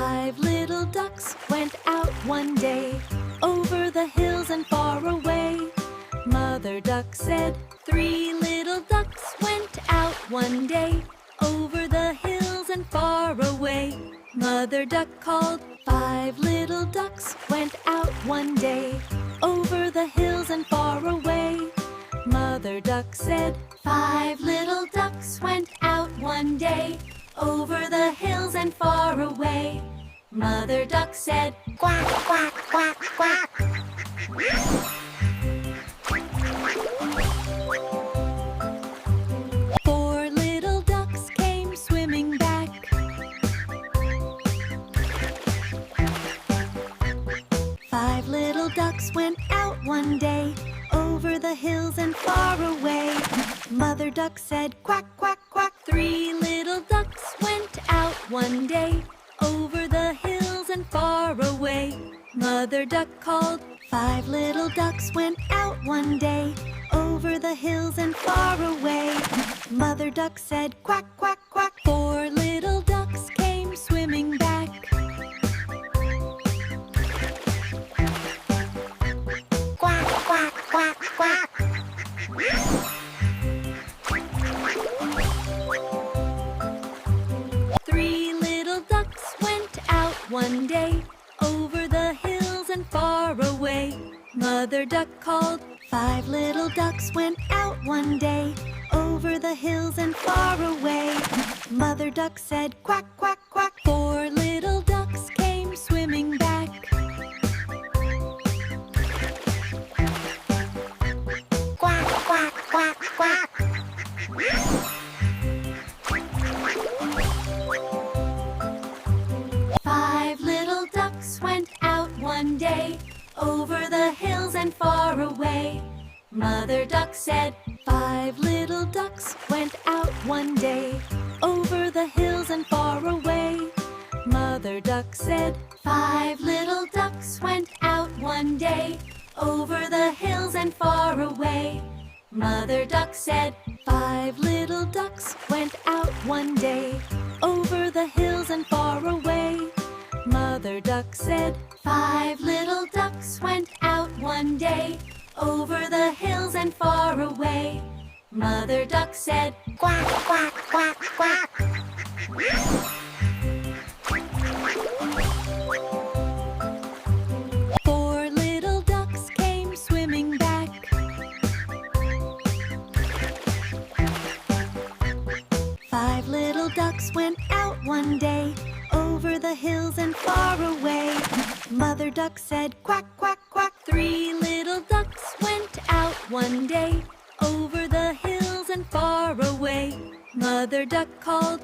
Five little ducks went out one day, over the hills and far away. Mother duck said, three little ducks went out one day, over the hills and far away. Mother duck called, five little ducks went out one day, over the hills and far away. Mother duck said, five little ducks went out one day, over the hills and far away. Mother duck said, quack, quack, quack, quack. Four little ducks came swimming back. Five little ducks went out one day, over the hills and far away. Mother duck said, quack, quack, quack. Three little ducks went out one day, over the hills and far away. Mother duck called, five little ducks went out one day, over the hills and far away. Mother duck said, quack, quack, quack. Four little ducks came swimming back. Quack, quack, quack, quack. Three little ducks went out one day, over the hills and far away. Mother duck called, five little ducks went out one day, over the hills and far away. Mother duck said, quack, quack, quack. Four little ducks came swimming back. Quack, quack, quack, quack. Five little ducks went out one day, over the hills and far away. Mother duck said, five little ducks went out one day, over the hills and far away. Mother duck said, five little ducks went out one day, over the hills and far away. Mother duck said, five little ducks went out one day, over the hills and far away. Mother duck said, five little ducks went out one day, over the hills and far away. Mother duck said, quack, quack, quack, quack. Four little ducks came swimming back. Five little ducks went out one day, over the hills and far away. Mother duck said, quack, quack, quack. Three little ducks went out one day, over the hills and far away. Mother duck called,